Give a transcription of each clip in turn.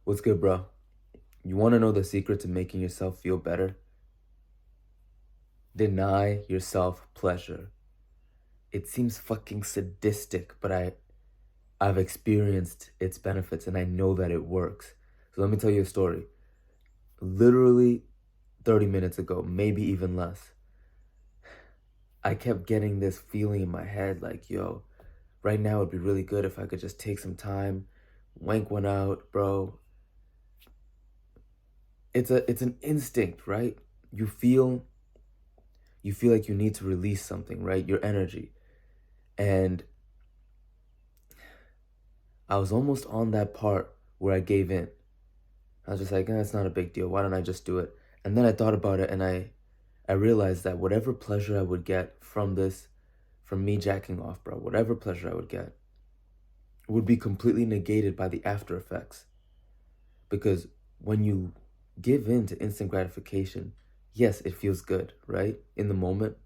What's good, bro? You want to know the secret to making yourself feel better? Deny yourself pleasure. It seems fucking sadistic, but I've experienced its benefits and I know that it works. So let me tell you a story. Literally 30 minutes ago, maybe even less, I kept getting this feeling in my head like, yo, right now it'd be really good if I could just take some time, wank one out, bro. It's an instinct, right? You feel like you need to release something, right? Your energy. And I was almost on that part where I gave in. I was just like, it's not a big deal. Why don't I just do it? And then I thought about it and I realized that whatever pleasure I would get from this, from me jacking off, bro, whatever pleasure I would get, would be completely negated by the after effects. Because when you give in to instant gratification, yes, it feels good, right? In the moment.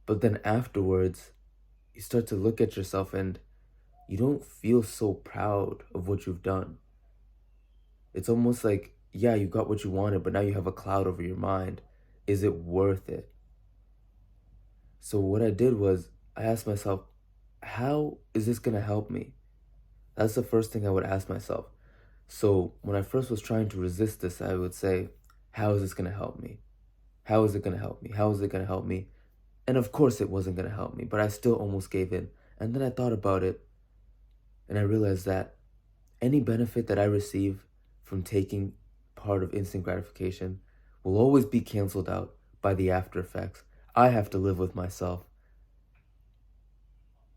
But then afterwards, you start to look at yourself and you don't feel so proud of what you've done. It's almost like, yeah, you got what you wanted, but now you have a cloud over your mind. Is it worth it? So what I did was I asked myself, how is this going to help me? That's the first thing I would ask myself. So when I first was trying to resist this, I would say, how is this going to help me? How is it going to help me? How is it going to help me? And of course it wasn't going to help me, but I still almost gave in. And then I thought about it and I realized that any benefit that I receive from taking part of instant gratification will always be canceled out by the after effects. I have to live with myself.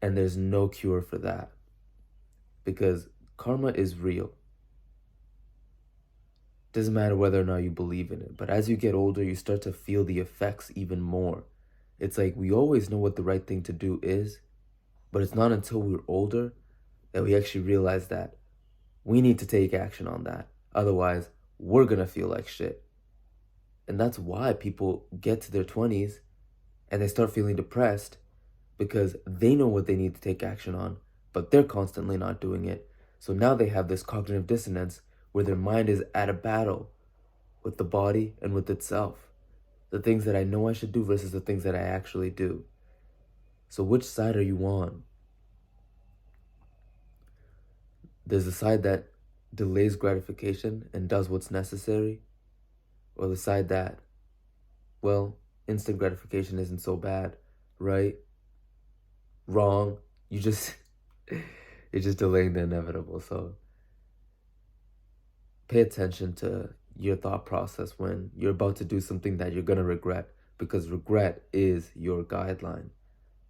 And there's no cure for that. Because karma is real. Doesn't matter whether or not you believe in it. But as you get older, you start to feel the effects even more. It's like we always know what the right thing to do is, but it's not until we're older that we actually realize that we need to take action on that. Otherwise, we're going to feel like shit. And that's why people get to their 20s and they start feeling depressed, because they know what they need to take action on, but they're constantly not doing it. So now they have this cognitive dissonance where their mind is at a battle with the body and with itself. The things that I know I should do versus the things that I actually do. So which side are you on? There's the side that delays gratification and does what's necessary, or the side that, well, instant gratification isn't so bad, right? Wrong. You're just delaying the inevitable. So pay attention to your thought process when you're about to do something that you're going to regret, because regret is your guideline.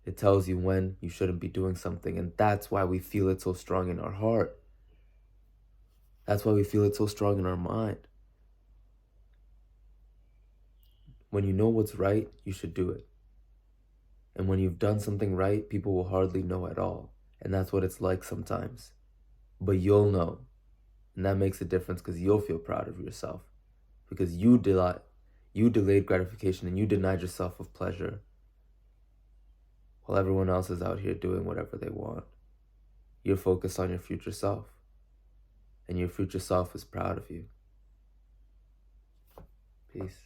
It tells you when you shouldn't be doing something, and that's why we feel it so strong in our heart. That's why we feel it so strong in our mind. When you know what's right, you should do it. And when you've done something right, people will hardly know at all. And that's what it's like sometimes. But you'll know. And that makes a difference, because you'll feel proud of yourself. Because you delayed gratification and you denied yourself of pleasure, while everyone else is out here doing whatever they want. You're focused on your future self. And your future self is proud of you. Peace.